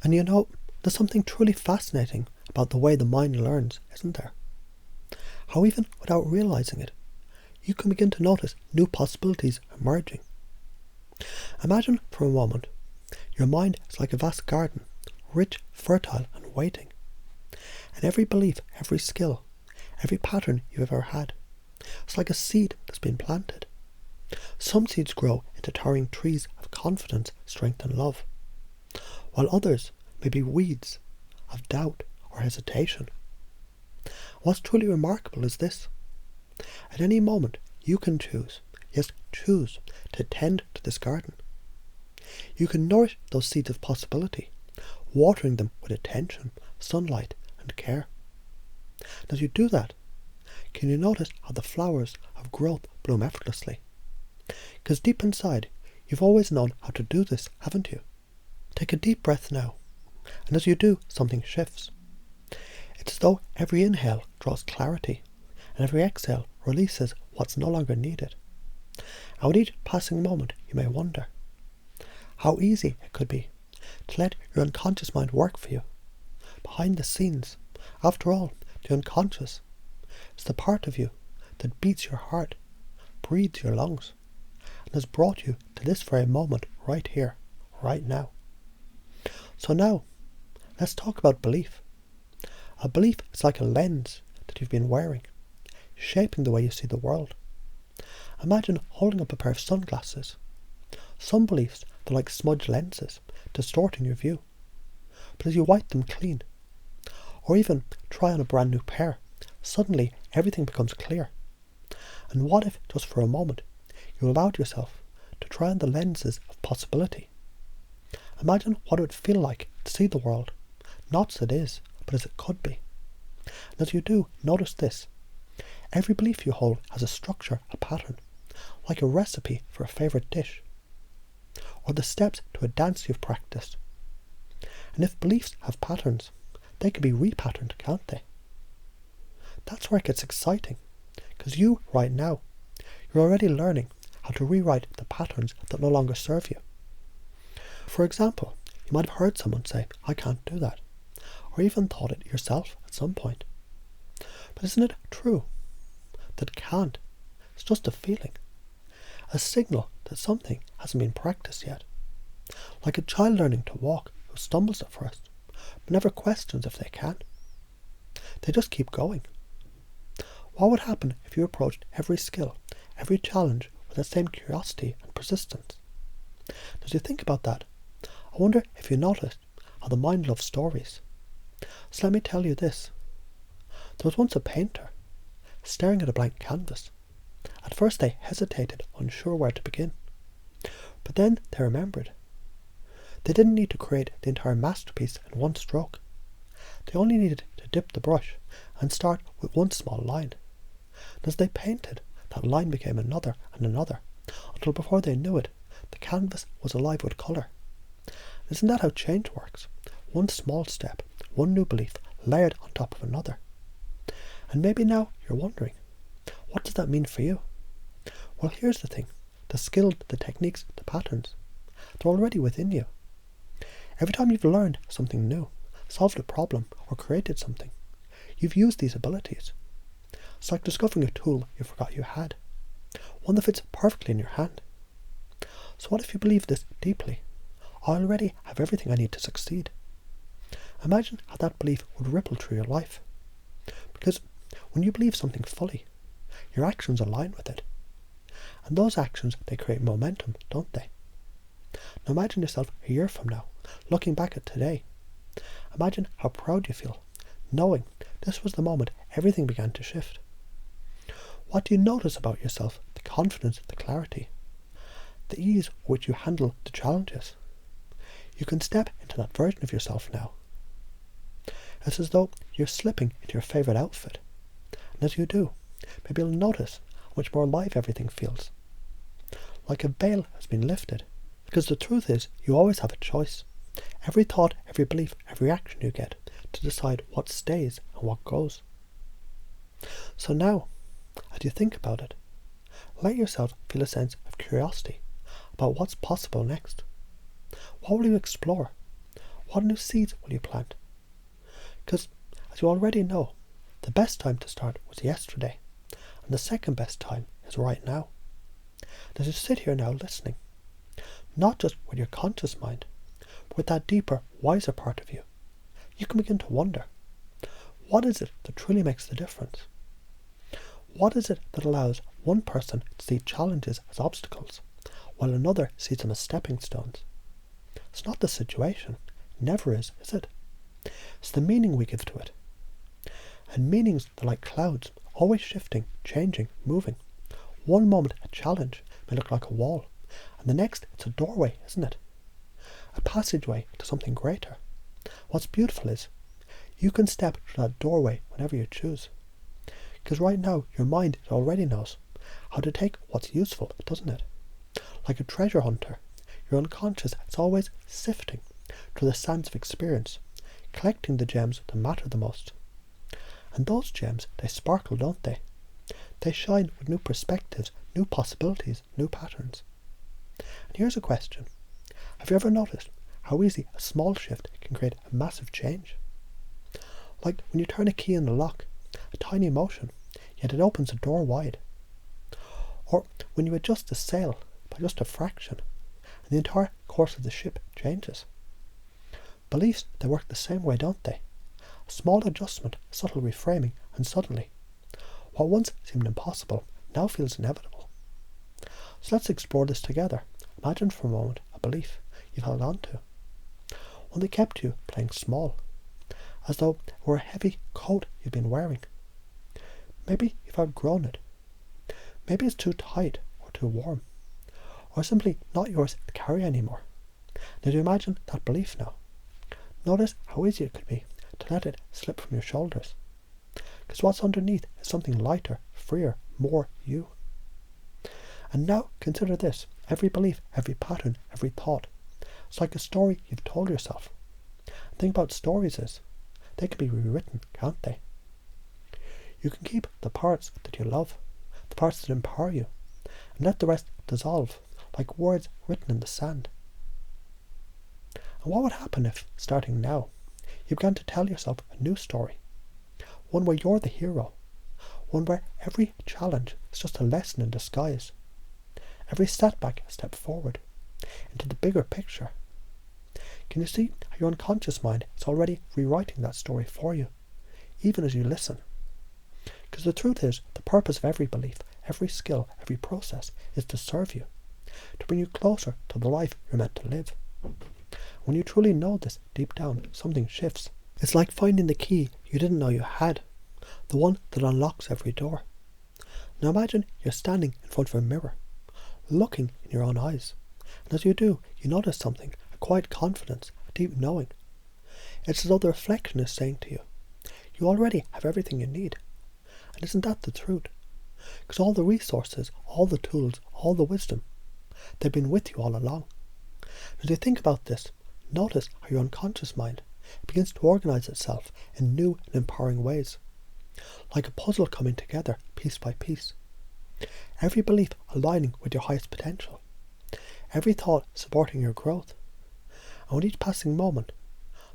And there's something truly fascinating about the way the mind learns, isn't there? How even without realizing it, you can begin to notice new possibilities emerging. Imagine for a moment, your mind is like a vast garden, rich, fertile and waiting. And every belief, every skill, every pattern you've ever had, it's like a seed that's been planted. Some seeds grow into towering trees of confidence, strength and love, while others may be weeds of doubt or hesitation. What's truly remarkable is this. At any moment you can choose, yes, choose to tend to this garden. You can nourish those seeds of possibility, watering them with attention, sunlight and care. And as you do that, can you notice how the flowers of growth bloom effortlessly? Because deep inside, you've always known how to do this, haven't you? Take a deep breath now, and as you do, something shifts. It's as though every inhale draws clarity, and every exhale releases what's no longer needed. And with each passing moment, you may wonder how easy it could be to let your unconscious mind work for you. Behind the scenes, after all, the unconscious is the part of you that beats your heart, breathes your lungs, and has brought you to this very moment right here, right now. So now, let's talk about belief. A belief is like a lens that you've been wearing, shaping the way you see the world. Imagine holding up a pair of sunglasses. Some beliefs are like smudged lenses, distorting your view. But as you wipe them clean, or even try on a brand new pair, suddenly everything becomes clear. And what if, just for a moment, you allowed yourself to try on the lenses of possibility? Imagine what it would feel like to see the world, not as it is, but as it could be. And as you do, notice this. Every belief you hold has a structure, a pattern, like a recipe for a favourite dish, or the steps to a dance you've practiced. And if beliefs have patterns, they can be repatterned, can't they? That's where it gets exciting, because you, right now, you're already learning how to rewrite the patterns that no longer serve you. For example, you might have heard someone say, "I can't do that," or even thought it yourself at some point. But isn't it true that can't is just a feeling, a signal that something hasn't been practiced yet? Like a child learning to walk who stumbles at first, but never questions if they can. They just keep going. What would happen if you approached every skill, every challenge with that same curiosity and persistence? As you think about that, I wonder if you noticed how the mind loves stories. So let me tell you this. There was once a painter, staring at a blank canvas. At first they hesitated, unsure where to begin. But then they remembered. They didn't need to create the entire masterpiece in one stroke. They only needed to dip the brush and start with one small line. And as they painted, that line became another and another, until before they knew it, the canvas was alive with colour. Isn't that how change works? One small step, one new belief, layered on top of another. And maybe now you're wondering, what does that mean for you? Well, here's the thing. The skills, the techniques, the patterns, they're already within you. Every time you've learned something new, solved a problem, or created something, you've used these abilities. It's like discovering a tool you forgot you had, one that fits perfectly in your hand. So what if you believe this deeply? I already have everything I need to succeed. Imagine how that belief would ripple through your life. Because when you believe something fully, your actions align with it. And those actions, they create momentum, don't they? Now imagine yourself a year from now, looking back at today. Imagine how proud you feel, knowing this was the moment everything began to shift. What do you notice about yourself? The confidence, the clarity, the ease with which you handle the challenges. You can step into that version of yourself now. It's as though you're slipping into your favourite outfit. And as you do, maybe you'll notice how much more alive everything feels. Like a veil has been lifted. Because the truth is, you always have a choice. Every thought, every belief, every action you get to decide what stays and what goes. So now, as you think about it, let yourself feel a sense of curiosity about what's possible next. What will you explore? What new seeds will you plant? Because, as you already know, the best time to start was yesterday, and the second best time is right now. And as you sit here now listening, not just with your conscious mind, but with that deeper, wiser part of you, you can begin to wonder, what is it that truly makes the difference? What is it that allows one person to see challenges as obstacles, while another sees them as stepping stones? It's not the situation. It never is it? It's the meaning we give to it. And meanings are like clouds, always shifting, changing, moving. One moment a challenge may look like a wall, and the next it's a doorway, isn't it? A passageway to something greater. What's beautiful is, you can step through that doorway whenever you choose. Because right now, your mind already knows how to take what's useful, doesn't it? Like a treasure hunter, your unconscious is always sifting through the sands of experience, collecting the gems that matter the most. And those gems, they sparkle, don't they? They shine with new perspectives, new possibilities, new patterns. And here's a question. Have you ever noticed how easy a small shift can create a massive change? Like when you turn a key in the lock, a tiny motion, yet it opens a door wide. Or when you adjust a sail by just a fraction, and the entire course of the ship changes. Beliefs, they work the same way, don't they? A small adjustment, a subtle reframing, and suddenly, what once seemed impossible now feels inevitable. So let's explore this together. Imagine for a moment a belief you've held on to, one that kept you playing small, as though it were a heavy coat you've been wearing. Maybe you've outgrown it. Maybe it's too tight or too warm, or simply not yours to carry anymore. Now do you imagine that belief now? Notice how easy it could be to let it slip from your shoulders. Because what's underneath is something lighter, freer, more you. And now consider this. Every belief, every pattern, every thought. It's like a story you've told yourself. The thing about stories is, they can be rewritten, can't they? You can keep the parts that you love, the parts that empower you, and let the rest dissolve, like words written in the sand. And what would happen if, starting now, you began to tell yourself a new story? One where you're the hero. One where every challenge is just a lesson in disguise. Every setback a step forward, into the bigger picture. Can you see how your unconscious mind is already rewriting that story for you, even as you listen? Because the truth is, the purpose of every belief, every skill, every process is to serve you, to bring you closer to the life you're meant to live. When you truly know this deep down, something shifts. It's like finding the key you didn't know you had, the one that unlocks every door. Now imagine you're standing in front of a mirror, looking in your own eyes, and as you do, you notice something, a quiet confidence, a deep knowing. It's as though the reflection is saying to you, you already have everything you need. And isn't that the truth? Because all the resources, all the tools, all the wisdom, they've been with you all along. As you think about this, notice how your unconscious mind begins to organize itself in new and empowering ways, like a puzzle coming together piece by piece. Every belief aligning with your highest potential, every thought supporting your growth. And with each passing moment,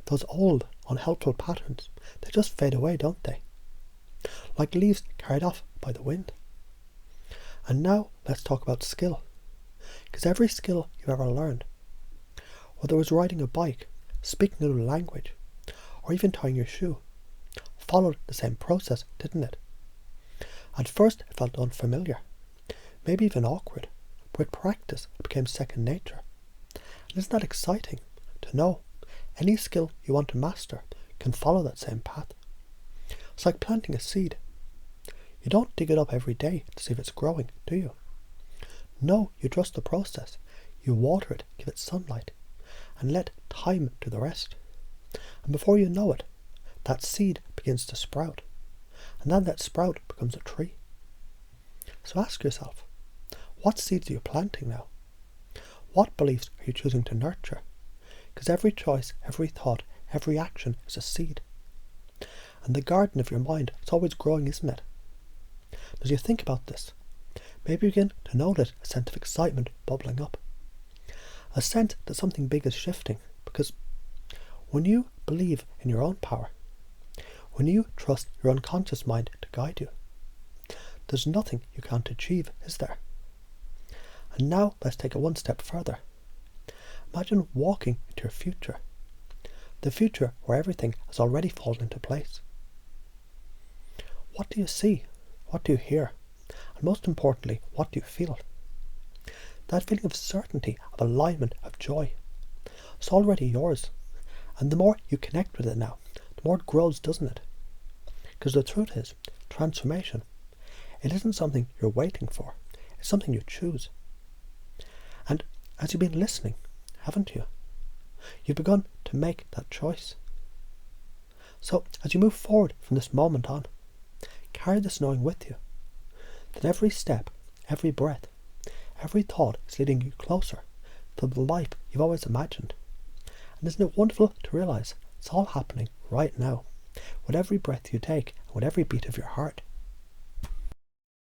those old, unhelpful patterns, they just fade away, don't they? Like leaves carried off by the wind. And now let's talk about skill. Because every skill you've ever learned, whether it was riding a bike, speaking a new language, or even tying your shoe, followed the same process, didn't it? At first it felt unfamiliar, maybe even awkward, but with practice it became second nature. And isn't that exciting to know any skill you want to master can follow that same path? It's like planting a seed. You don't dig it up every day to see if it's growing, do you? No, you trust the process. You water it, give it sunlight, and let time do the rest. And before you know it, that seed begins to sprout. And then that sprout becomes a tree. So ask yourself, what seeds are you planting now? What beliefs are you choosing to nurture? Because every choice, every thought, every action is a seed. And the garden of your mind is always growing, isn't it? As you think about this, maybe you begin to notice a sense of excitement bubbling up. A sense that something big is shifting, because when you believe in your own power, when you trust your unconscious mind to guide you, there's nothing you can't achieve, is there? And now let's take it one step further. Imagine walking into your future, the future where everything has already fallen into place. What do you see? What do you hear? And most importantly, what do you feel? That feeling of certainty, of alignment, of joy, it's already yours. And the more you connect with it now, the more it grows, doesn't it? Because the truth is, transformation, it isn't something you're waiting for. It's something you choose. And as you've been listening, haven't you? You've begun to make that choice. So as you move forward from this moment on, carry this knowing with you, that every step, every breath, every thought is leading you closer to the life you've always imagined. And isn't it wonderful to realise it's all happening right now, with every breath you take and with every beat of your heart?